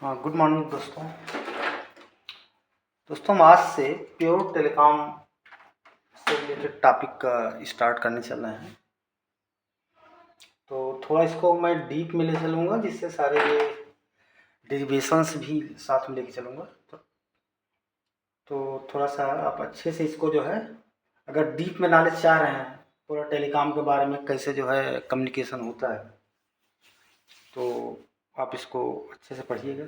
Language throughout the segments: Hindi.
हाँ, गुड मॉर्निंग दोस्तों। हम आज से प्योर टेलीकॉम से रिलेटेड टॉपिक का स्टार्ट करने चल रहे हैं। तो थोड़ा इसको मैं डीप में ले चलूँगा, जिससे सारे ये डेरिवेशंस भी साथ में लेके चलूँगा। तो थोड़ा सा आप अच्छे से इसको जो है, अगर डीप में नॉलेज चाह रहे हैं पूरा टेलीकॉम के बारे में, कैसे जो है कम्युनिकेशन होता है, तो आप इसको अच्छे से पढ़िएगा।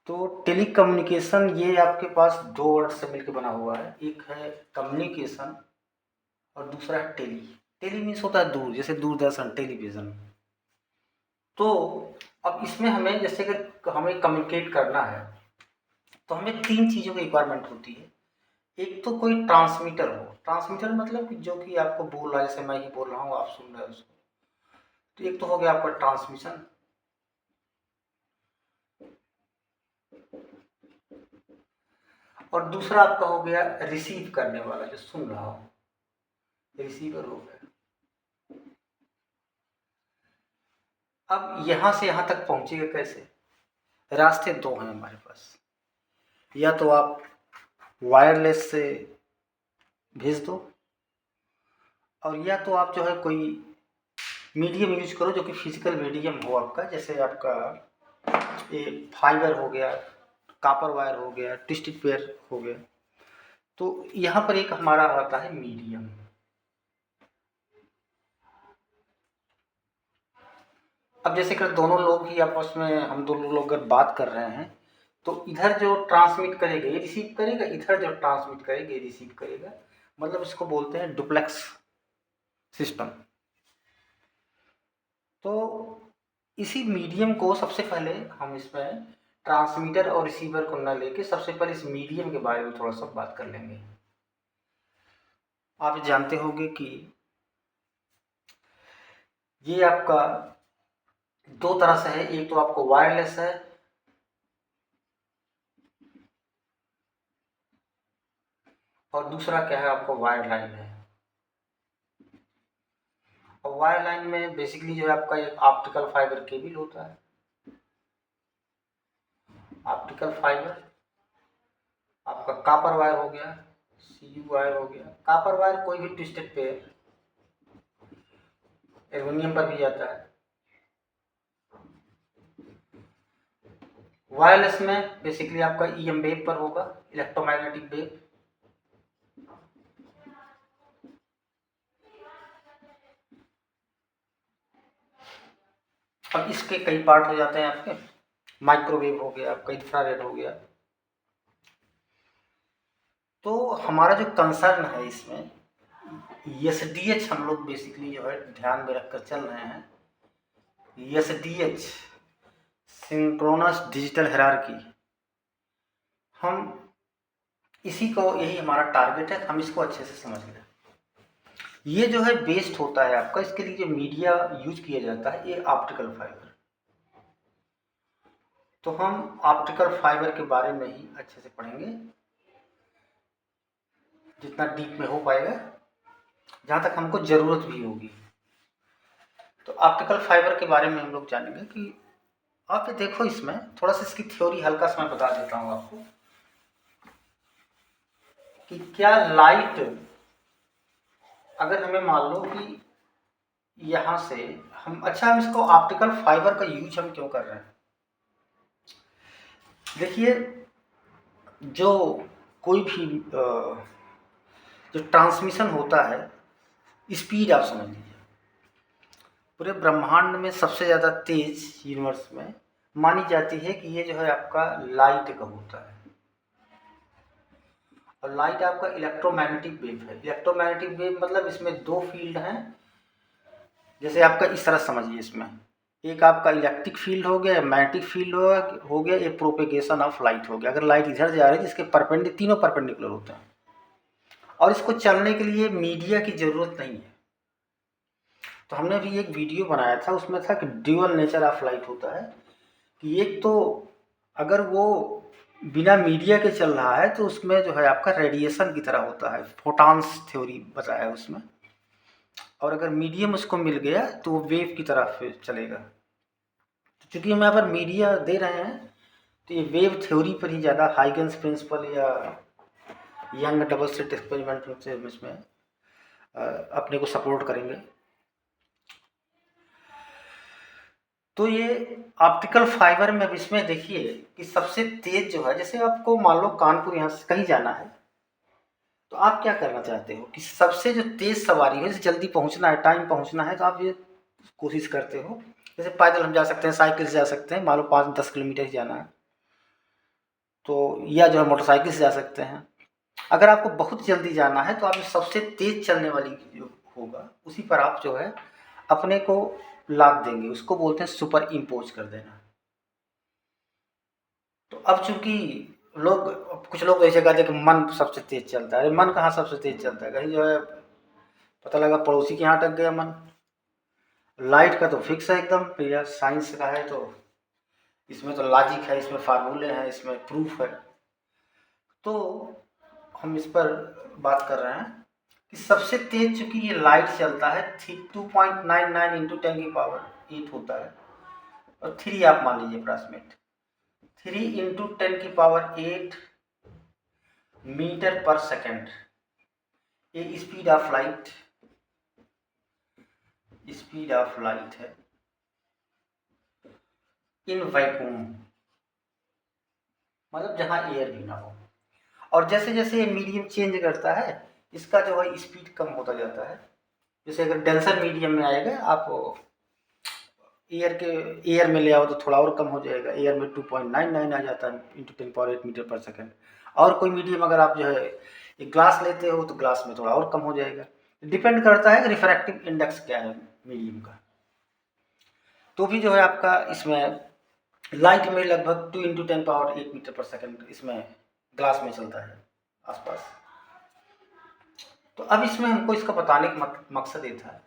तो टेलीकम्युनिकेशन ये आपके पास दो वर्ड से मिलकर बना हुआ है। एक है कम्युनिकेशन और दूसरा है टेली। टेली मीन्स होता है दूर, जैसे दूरदर्शन, टेलीविज़न। तो अब इसमें हमें, जैसे कि हमें कम्युनिकेट करना है, तो हमें तीन चीज़ों की रिक्वायरमेंट होती है। एक तो कोई ट्रांसमीटर हो। ट्रांसमीटर मतलब कि जो कि आपको बोल रहा है, जैसे मैं ही बोल रहा हूँ, आप सुन रहे हो उसको। तो एक तो हो गया आपका ट्रांसमिशन, और दूसरा आपका हो गया रिसीव करने वाला, जो सुन रहा हो, रिसीवर हो गया। अब यहाँ से यहाँ तक पहुँचेगा कैसे? रास्ते दो हैं हमारे पास। या तो आप वायरलेस से भेज दो, और या तो आप जो है कोई मीडियम यूज करो जो कि फिजिकल मीडियम हो आपका, जैसे आपका ये फाइबर हो गया, कॉपर वायर हो गया, ट्विस्टेड पेयर हो गया। तो यहाँ पर एक हमारा आता है मीडियम। अब जैसे कि दोनों लोग ही आपस में, हम दोनों लोग अगर बात कर रहे हैं, तो इधर जो ट्रांसमिट करेगा ये रिसीव करेगा, इधर जो ट्रांसमिट करेगा ये रिसीव करेगा। मतलब इसको बोलते हैं डुप्लेक्स सिस्टम। तो इसी मीडियम को सबसे पहले हम इसमें ट्रांसमीटर और रिसीवर को न लेके सबसे पहले इस मीडियम के बारे में थोड़ा सा बात कर लेंगे। आप जानते होंगे कि ये आपका दो तरह से है। एक तो आपको वायरलेस है, और दूसरा क्या है, आपको वायर लाइन है। और वायर लाइन में बेसिकली जो है आपका एक ऑप्टिकल फाइबर केबल होता है। ऑप्टिकल फाइबर, आपका कॉपर वायर हो गया, सीयू वायर हो गया। कॉपर वायर कोई भी ट्विस्टेड पेयर, एल्युमिनियम पर भी जाता है। वायरलेस में बेसिकली आपका ईएम वेव पर होगा, इलेक्ट्रोमैग्नेटिक वेव। अब इसके कई पार्ट हो जाते हैं आपके। माइक्रोवेव हो गया, आपका इंफ्रारेड हो गया। तो हमारा जो कंसर्न है इसमें, एसडीएच हम लोग बेसिकली जो है ध्यान में रखकर चल रहे हैं। एसडीएच, सिंक्रोनस डिजिटल हायरार्की, हम इसी को, यही हमारा टारगेट है, हम इसको अच्छे से समझ लें। ये जो है बेस्ड होता है आपका, इसके लिए जो मीडिया यूज किया जाता है ये ऑप्टिकल फाइबर। तो हम ऑप्टिकल फाइबर के बारे में ही अच्छे से पढ़ेंगे, जितना डीप में हो पाएगा, जहाँ तक हमको ज़रूरत भी होगी। तो ऑप्टिकल फाइबर के बारे में हम लोग जानेंगे कि आप ये देखो, इसमें थोड़ा सा इसकी थ्योरी हल्का सा मैं बता देता हूँ आपको कि क्या लाइट, अगर हमें मान लो कि यहाँ से हम इसको ऑप्टिकल फाइबर का यूज हम क्यों कर रहे हैं। देखिए, जो कोई भी जो ट्रांसमिशन होता है, स्पीड आप समझ लीजिए, पूरे ब्रह्मांड में सबसे ज़्यादा तेज यूनिवर्स में मानी जाती है कि ये जो है आपका लाइट का होता है। और लाइट आपका इलेक्ट्रोमैग्नेटिक वेव है। इलेक्ट्रोमैग्नेटिक वेव मतलब इसमें दो फील्ड हैं। जैसे आपका इस तरह समझिए, इसमें एक आपका इलेक्ट्रिक फील्ड हो गया, मैग्नेटिक फील्ड हो गया, एक प्रोपेगेशन ऑफ लाइट हो गया। अगर लाइट इधर जा रही है तो इसके परपेंडिकुलर, तीनों परपेंडिकुलर होते हैं, और इसको चलने के लिए मीडिया की ज़रूरत नहीं है। तो हमने भी एक वीडियो बनाया था, उसमें था कि ड्यूअल नेचर ऑफ लाइट होता है, कि एक तो अगर वो बिना मीडिया के चल रहा है तो उसमें जो है आपका रेडिएशन की तरह होता है, फोटॉन्स थ्योरी बताया है उसमें। और अगर मीडियम उसको मिल गया तो वो वेव की तरह फिर चलेगा। चूँकि हम यहाँ पर मीडिया दे रहे हैं तो ये वेव थ्योरी पर ही ज़्यादा हाइगन्स प्रिंसिपल या यंग डबल स्लिट एक्सपेरिमेंट से हम इसमें अपने को सपोर्ट करेंगे। तो ये ऑप्टिकल फाइबर में अब इसमें देखिए कि सबसे तेज जो है, जैसे आपको मान लो कानपुर यहाँ से कहीं जाना है तो आप क्या करना चाहते हो कि सबसे जो तेज सवारी है, जैसे जल्दी पहुँचना है, टाइम पहुँचना है, तो आप ये कोशिश करते हो। जैसे पैदल हम जा सकते हैं, साइकिल से जा सकते हैं, मान लो 5-10 किलोमीटर ही जाना है तो, या जो है मोटरसाइकिल से जा सकते हैं। अगर आपको बहुत जल्दी जाना है तो आप सबसे तेज चलने वाली जो होगा उसी पर आप जो है अपने को लाद देंगे, उसको बोलते हैं सुपर इम्पोज कर देना। तो अब चूंकि कुछ लोग ऐसे कहते हैं कि मन सबसे तेज चलता है। अरे मन कहाँ सबसे तेज चलता है, कहीं जो है पता लगा पड़ोसी के यहाँ अटक गया मन। लाइट का तो फिक्स है एकदम भैया, साइंस का है तो इसमें तो लॉजिक है, इसमें फार्मूले हैं, इसमें प्रूफ है। तो हम इस पर बात कर रहे हैं कि सबसे तेज चूंकि ये लाइट चलता है 2.99 इंटू 10⁸ होता है, और 3 आप मान लीजिए अप्रॉक्सीमेट 3 इंटू 10⁸ मीटर पर सेकेंड। ये स्पीड ऑफ लाइट है इन वैक्यूम, मतलब जहां एयर भी ना हो। और जैसे जैसे ये मीडियम चेंज करता है इसका जो है स्पीड कम होता जाता है। जैसे अगर डेंसर मीडियम में आएगा, आप एयर में ले आओ तो थोड़ा और कम हो जाएगा। एयर में 2.99 आ जाता है इंटू 10⁸ मीटर पर सेकेंड। और कोई मीडियम अगर आप जो है एक ग्लास लेते हो तो ग्लास में थोड़ा और कम हो जाएगा। डिपेंड करता है कि रिफ्रैक्टिव इंडेक्स क्या है मीडियम का। तो भी जो है आपका इसमें लाइट में लगभग 2 इंटू 10⁸ मीटर पर सेकेंड इसमें ग्लास में चलता है आसपास। तो अब इसमें हमको इसका बताने का मकसद ये था,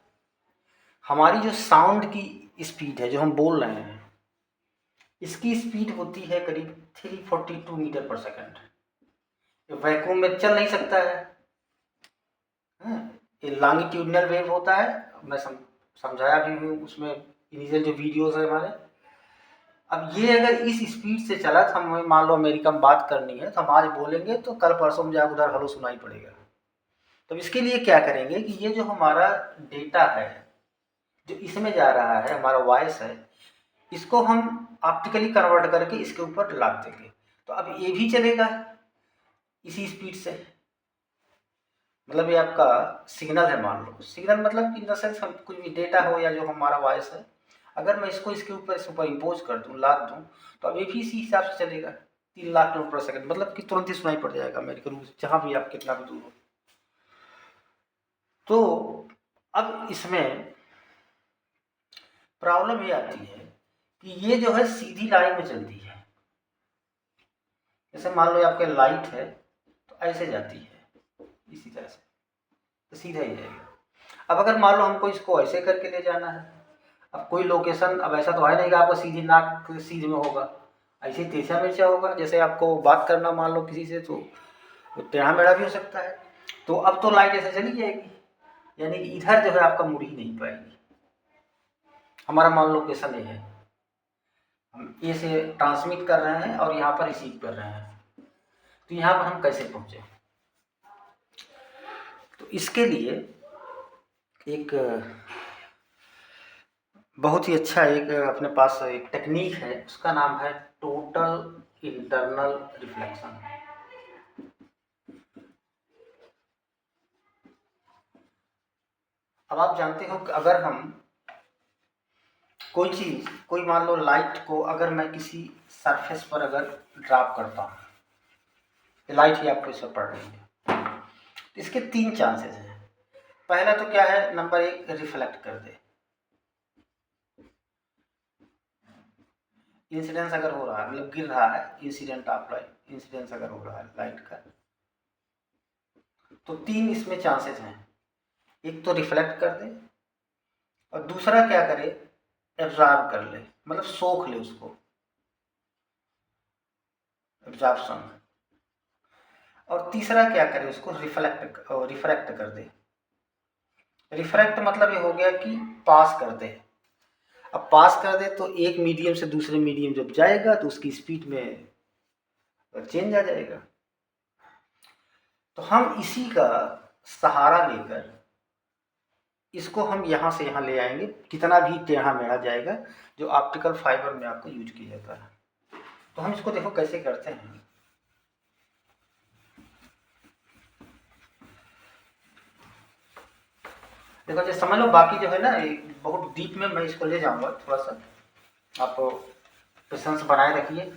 हमारी जो साउंड की स्पीड है जो हम बोल रहे हैं, इसकी स्पीड होती है करीब 342 मीटर पर सेकेंड। वैक्यूम में चल नहीं सकता है, ये लॉन्गिट्यूडनल वेव होता है। मैं समझाया भी हूँ उसमें इनिशियल जो वीडियोस है हमारे। अब ये अगर इस स्पीड से चला तो हमें मान लो अमेरिका में बात करनी है तो हम आज बोलेंगे तो कल परसों में जाकर उधर हेलो सुनाई पड़ेगा। तो इसके लिए क्या करेंगे कि ये जो हमारा डेटा है जो इसमें जा रहा है, हमारा वॉइस है, इसको हम ऑप्टिकली कन्वर्ट करके इसके ऊपर लाद देंगे। तो अब ये भी चलेगा इसी स्पीड से। मतलब ये आपका सिग्नल है, मान लो सिग्नल मतलब इन द सेंस हम कुछ भी डेटा हो या जो हमारा वॉइस है, अगर मैं इसको इसके ऊपर सुपर इम्पोज कर दूँ, लाद दूँ, तो अब ये भी इसी हिसाब से चलेगा 3 लाख किलोमीटर पर सेकंड, मतलब कि तुरंत ही सुनाई पड़ जाएगा अमेरिकन रूप से, जहाँ भी आप कितना भी दूर हो। तो अब इसमें प्रॉब्लम ये आती है कि ये जो है सीधी लाइन में चलती है। जैसे मान लो आपके लाइट है तो ऐसे जाती है इसी तरह से, तो सीधा ही जाएगा। अब अगर मान लो हमको इसको ऐसे करके ले जाना है, अब कोई लोकेशन, अब ऐसा तो है नहीं कि आपको सीधी नाक सीध में होगा, ऐसे ही तिरछा मिर्चा होगा। जैसे आपको बात करना मान लो किसी से तो टेढ़ा मेढ़ा भी हो सकता है। तो अब तो लाइट ऐसे चली जाएगी, यानी कि इधर जो है आपका मुड़ ही नहीं पाएगी। हमारा मान लो लोकेशन ये है, हम ए से ट्रांसमिट कर रहे हैं और यहाँ पर रिसीव कर रहे हैं, तो यहाँ पर हम कैसे पहुँचे। तो इसके लिए एक बहुत ही अच्छा एक अपने पास एक टेक्निक है, उसका नाम है टोटल इंटरनल रिफ्लेक्शन। अब आप जानते हो कि अगर हम कोई चीज़, कोई मान लो लाइट को अगर मैं किसी सरफेस पर अगर ड्रॉप करता हूँ, लाइट ही आपको इस पर पड़ रही है, तो इसके 3 चांसेस हैं। पहला तो क्या है, नंबर 1 रिफ्लेक्ट कर दे, इंसिडेंस अगर हो रहा है, मतलब गिर रहा है, इंसिडेंट ऑफ लाइट, इंसिडेंस अगर हो रहा है लाइट का, तो 3 इसमें चांसेस हैं। एक तो रिफ्लेक्ट कर दे, और दूसरा क्या करे, एब्जॉर्ब कर ले, मतलब सोख ले उसको, एब्जॉर्प्शन। और तीसरा क्या करे, उसको रिफ्रैक्ट कर दे। रिफ्रैक्ट मतलब ये हो गया कि पास कर दे। अब पास कर दे तो एक मीडियम से दूसरे मीडियम जब जाएगा तो उसकी स्पीड में चेंज आ जाएगा। तो हम इसी का सहारा लेकर इसको हम यहाँ से यहाँ ले आएंगे, कितना भी टेढ़ा मेढ़ा जाएगा, जो ऑप्टिकल फाइबर में आपको यूज किया जाता है। तो हम इसको देखो कैसे करते हैं। देखो जैसे समझ लो, बाकी जो है ना बहुत डीप में मैं इसको ले जाऊंगा, थोड़ा सा आप पेशेंस बनाए रखिए।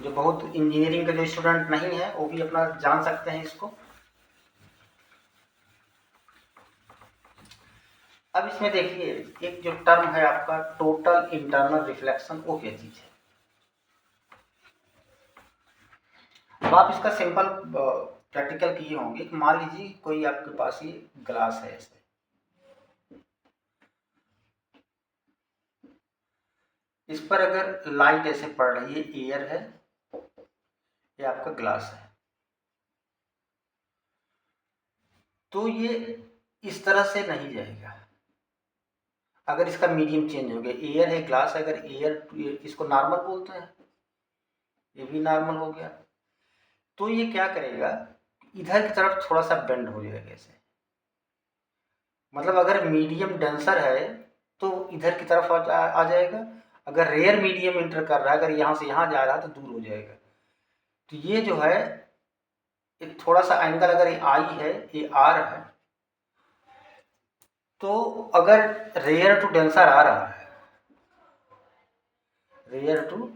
जो बहुत इंजीनियरिंग के जो स्टूडेंट नहीं है वो भी अपना जान सकते हैं इसको। अब इसमें देखिए एक जो टर्म है आपका टोटल इंटरनल रिफ्लेक्शन, वो क्या चीज है। अब आप इसका सिंपल प्रैक्टिकल किए होंगे कि मान लीजिए कोई आपके पास ये ग्लास है, ऐसे इस पर अगर लाइट ऐसे पड़ रही है, एयर है, ये आपका ग्लास है, तो ये इस तरह से नहीं जाएगा। अगर इसका मीडियम चेंज हो गया, एयर है ग्लास, अगर एयर इसको नॉर्मल बोलते हैं, ये भी नॉर्मल हो गया, तो ये क्या करेगा, इधर की तरफ थोड़ा सा बेंड हो जाएगा ऐसे। मतलब अगर मीडियम डेंसर है तो इधर की तरफ आ जाएगा, अगर रेयर मीडियम इंटर कर रहा है, अगर यहाँ से यहाँ जा रहा है तो दूर हो जाएगा। तो ये जो है एक थोड़ा सा एंगल, अगर ये आई है, ये आर है, तो अगर रेयर टू डेंसर आ रहा है, रेयर टू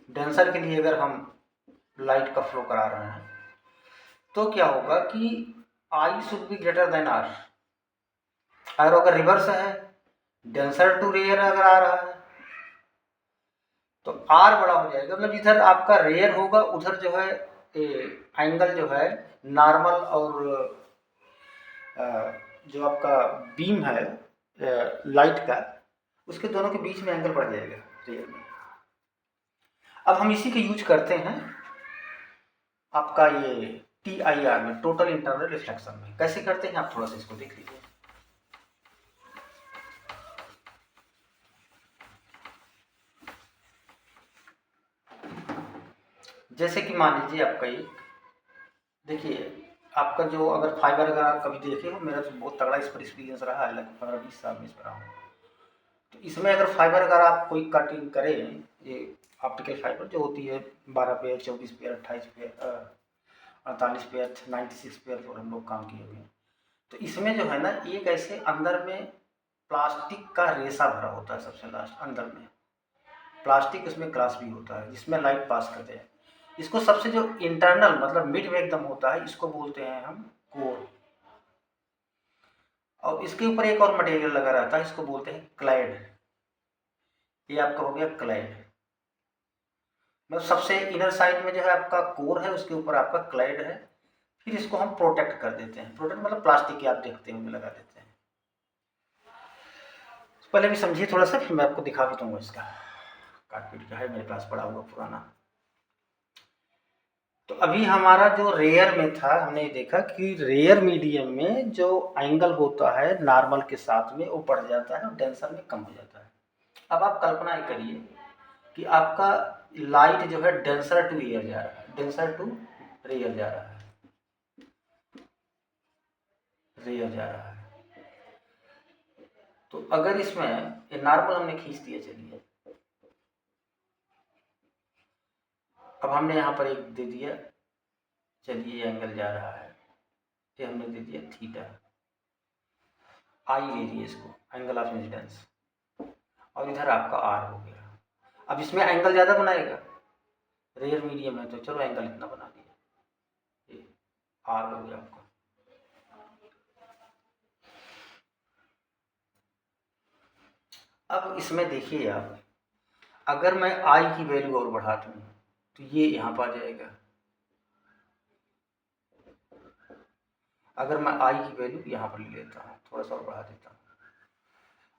डेंसर के लिए अगर हम लाइट का फ्लो करा रहे हैं, तो क्या होगा कि I should be greater than R. और अगर रिवर्स है, डेंसर टू रेयर अगर आ रहा है, तो आर बड़ा हो जाएगा। मतलब जिधर आपका रेयर होगा उधर जो है एंगल जो है नॉर्मल और जो आपका बीम है लाइट का, उसके दोनों के बीच में एंगल बढ़ जाएगा रेयर में। अब हम इसी के यूज करते हैं आपका ये TIR में, टोटल इंटरनल रिफ्लेक्शन में। कैसे करते हैं आप थोड़ा सा इसको देख लीजिए। जैसे कि मान लीजिए आपका ये देखिए, आपका जो अगर फाइबर अगर आप कभी देखे हो, मेरा तो बहुत तगड़ा इस पर एक्सपीरियंस रहा है, लगभग 15-20 साल में इस पर रहा हूँ। तो इसमें अगर फाइबर अगर आप कोई कटिंग करें, ये ऑप्टिकल फाइबर जो होती है 12 pair, 24 pair, 28 pair, 48 pair, 96 pair पर हम लोग काम किए हुए हैं। तो इसमें जो है ना एक ऐसे अंदर में प्लास्टिक का रेशा भरा होता है, सबसे लास्ट अंदर में प्लास्टिक, उसमें ग्लास भी होता है जिसमें लाइट पास करते हैं। इसको सबसे जो इंटरनल मतलब मिड में एकदम होता है, इसको बोलते हैं हम कोर। और इसके ऊपर एक और मटेरियल लगा रहता है, इसको बोलते हैं क्लाइड। ये आपका हो गया क्लाइड। मतलब सबसे इनर साइड में जो है आपका कोर है, उसके ऊपर आपका क्लाइड है। फिर इसको हम प्रोटेक्ट कर देते हैं, प्रोटेक्ट मतलब प्लास्टिक के आप देखते होंगे लगा देते हैं। पहले भी समझिए थोड़ा सा, फिर मैं आपको दिखा भी दूंगा। इसका काट पीट का है, मेरे पास पड़ा हुआ पुराना। तो अभी हमारा जो रेयर में था, हमने देखा कि रेयर मीडियम में जो एंगल होता है नॉर्मल के साथ में वो बढ़ जाता है और डेंसर में कम हो जाता है। अब आप कल्पना करिए कि आपका लाइट जो है डेंसर टू रेयर जा रहा है, डेंसर टू रेयर जा रहा है, रेयर जा रहा है। तो अगर इसमें ये नॉर्मल हमने खींच दिया, चलिए अब हमने यहाँ पर एक दे दिया, चलिए एंगल जा रहा है, ये हमने दे दिया थीटा, आई ले दिए इसको, एंगल ऑफ इंसिडेंस, और इधर आपका आर हो गया। अब इसमें एंगल ज़्यादा बनाएगा, रेयर मीडियम है तो चलो एंगल इतना बना दिया, ये आर हो गया आपका। अब इसमें देखिए आप, अगर मैं आई की वैल्यू और बढ़ा दूँ तो ये यहाँ पर आ जाएगा। अगर मैं आई की वैल्यू यहाँ पर ले लेता हूँ, थोड़ा सा और बढ़ा देता हूँ,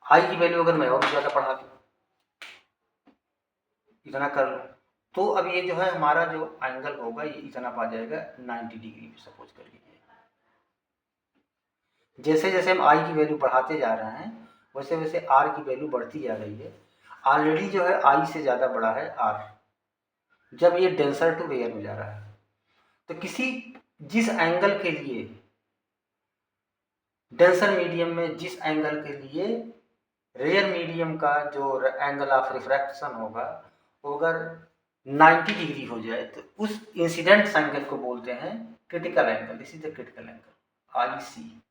आई की वैल्यू अगर मैं और ज़्यादा बढ़ा दूँ, इतना कर लूँ, तो अब ये जो है हमारा जो एंगल होगा ये इतना पा जाएगा 90 डिग्री, सपोज कर लीजिए। जैसे जैसे हम आई की वैल्यू बढ़ाते जा रहे हैं वैसे वैसे आर की वैल्यू बढ़ती जा रही है। ऑलरेडी जो है आई से ज़्यादा बड़ा है आर, जब ये डेंसर टू रेयर में जा रहा है। तो जिस एंगल के लिए डेंसर मीडियम में, जिस एंगल के लिए रेयर मीडियम का जो एंगल ऑफ रिफ्रैक्शन होगा वो अगर 90 डिग्री हो जाए तो उस इंसिडेंट एंगल को बोलते हैं critical angle. This is the critical angle I C.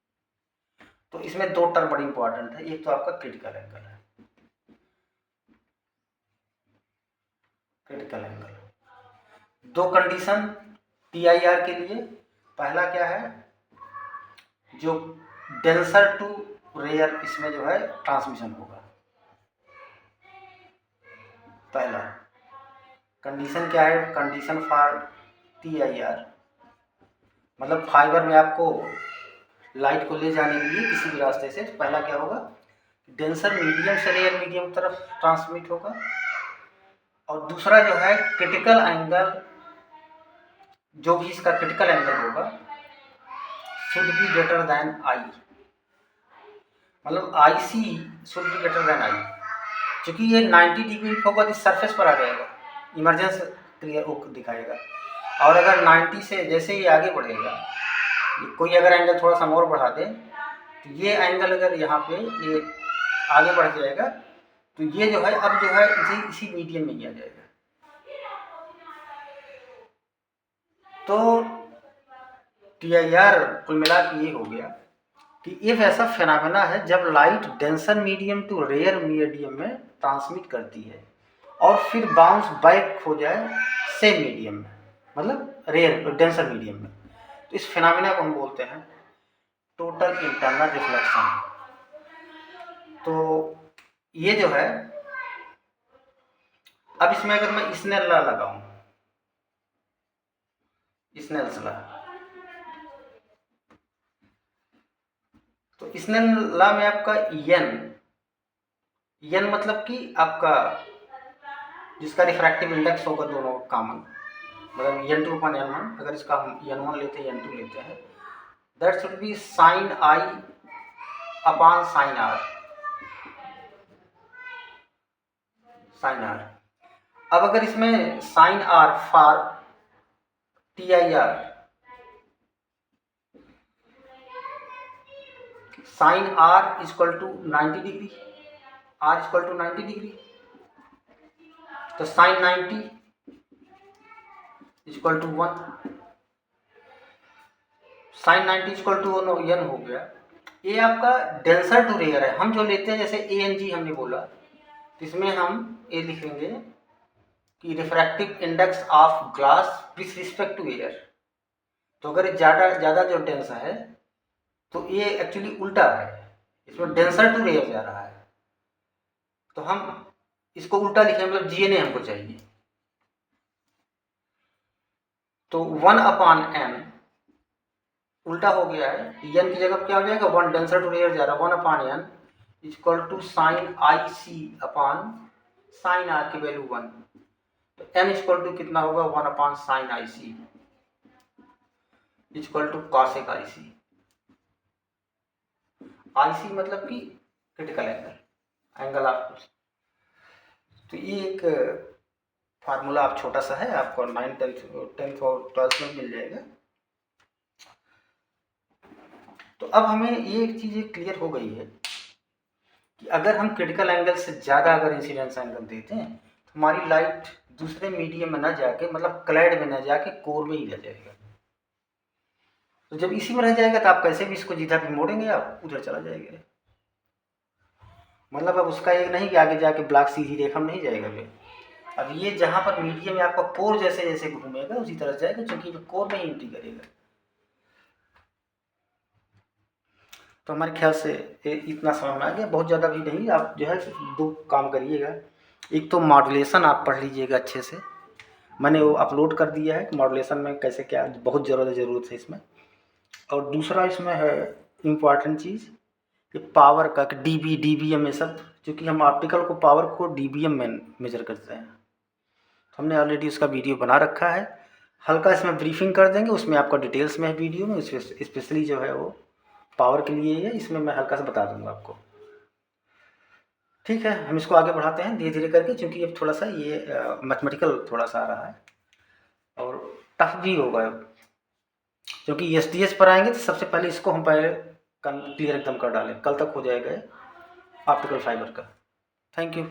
तो इसमें दो टर्म बड़ी इंपॉर्टेंट है, एक तो आपका क्रिटिकल एंगल है, क्रिटिकल एंगल। दो कंडीशन टी आई आर के लिए, पहला क्या है, जो डेंसर टू रेयर इसमें जो है ट्रांसमिशन होगा। पहला कंडीशन क्या है, condition for T I are मतलब फाइबर में आपको लाइट को ले जाने के लिए किसी भी रास्ते से, तो पहला क्या होगा, डेंसर मीडियम से रेयर मीडियम की तरफ ट्रांसमिट होगा। और दूसरा जो है क्रिटिकल एंगल, जो भी इसका क्रिटिकल एंगल होगा should be greater than I, मतलब I C should be greater than I. क्योंकि ये 90 डिग्री होगा तो सरफेस पर आ जाएगा, इमरजेंस क्लियर वो दिखाएगा। और अगर 90 से जैसे ही आगे बढ़ेगा, कोई अगर एंगल थोड़ा सा और बढ़ा दे तो ये एंगल अगर यहाँ पे ये आगे बढ़ जाएगा तो ये जो है अब जो है इसी मीडियम में ही आ जाएगा। तो टी आई आर कुल मिला के ये हो गया कि एक ऐसा फेनामेना है जब light denser medium to rare medium में ट्रांसमिट करती है और फिर बाउंस बैक हो जाए सेम मीडियम में, मतलब रेयर डेंसर मीडियम में। तो इस फेनामेना को हम बोलते हैं टोटल इंटरनल रिफ्लेक्शन। तो ये जो है, अब इसमें अगर मैं स्नेल लॉ लगाऊं, स्नेल्स लॉ, तो स्नेल लॉ में आपका एन मतलब कि आपका जिसका रिफ्रैक्टिव इंडेक्स होगा दोनों कॉमन, मतलब N two upon N one, अगर इसका हम एन वन लेते हैं एन टू लेते हैं, that should be sine I upon sine R, sine R. अब अगर इसमें sine R for T I R, sine R equal to 90 degree, R equal to 90 degree, तो sine 90 equal to 1, sine 90 equal to N हो गया। ये आपका डेंसर टू रेयर है। हम जो लेते हैं जैसे ए एन जी हमने बोला, तो इसमें हम ये लिखेंगे कि refractive index of glass with respect to air. तो अगर ज़्यादा जो डेंस है तो ये एक्चुअली उल्टा है, इसमें डेंसर टू रेयर जा रहा है, तो हम इसको उल्टा लिखें, मतलब जीएनए हमको चाहिए। तो 1 अपॉन एन उल्टा हो गया है, एन की जगह क्या हो जाएगा, 1 डेंसर टू रेयर जा रहा है, 1 upon N equal to sine I C upon sine R की वैल्यू 1, तो एन इक्वल टू कितना होगा, 1 upon sine I C equal to cosec I C. I C मतलब कि क्रिटिकल एंगल ऑफ। तो ये एक फार्मूला आप छोटा सा है, आपको 9th 10th और 12th में मिल जाएगा। तो अब हमें ये एक चीज़ क्लियर हो गई है कि अगर हम क्रिटिकल एंगल से ज़्यादा अगर इंसिडेंस एंगल देते हैं तो हमारी लाइट दूसरे मीडियम में ना जाके, मतलब क्लैड में ना जाके कोर में ही रह जाएगा। तो जब इसी में रह जाएगा तो आप कैसे भी इसको जिधर भी मोड़ेंगे आप उधर चला जाएगा, मतलब अब उसका ये नहीं कि आगे जाके ब्लॉक सीधी रेखा में नहीं जाएगा वे। अब ये जहाँ पर मीडियम में आपका कोर जैसे जैसे घूमेगा उसी तरह जाएगा, क्योंकि कोर में ही एंट्री करेगा। तो हमारे ख्याल से इतना समझ में आ गया, बहुत ज़्यादा भी नहीं। आप जो है दो काम करिएगा, एक तो मॉड्यूलेशन आप पढ़ लीजिएगा अच्छे से, मैंने वो अपलोड कर दिया है कि मॉड्यूलेशन में कैसे क्या बहुत ज़रूरत है इसमें। और दूसरा इसमें है इम्पॉर्टेंट चीज़ कि पावर का डीबीएम, ये सब, क्योंकि हम ऑप्टिकल को पावर को डीबीएम में मेजर करते हैं। हमने ऑलरेडी उसका वीडियो बना रखा है, हल्का इसमें ब्रीफिंग कर देंगे, उसमें आपका डिटेल्स में है वीडियो में, उसमें स्पेशली जो है वो पावर के लिए है, इसमें मैं हल्का सा बता दूंगा आपको। ठीक है, हम इसको आगे बढ़ाते हैं धीरे धीरे करके, क्योंकि अब थोड़ा सा ये मैथमेटिकल थोड़ा सा आ रहा है और टफ भी होगा, क्योंकि एसडीएस पर आएंगे तो सबसे पहले इसको हम पहले क्लियर एकदम कर डालें, कल तक हो जाएगा ऑप्टिकल फाइबर का। Thank you.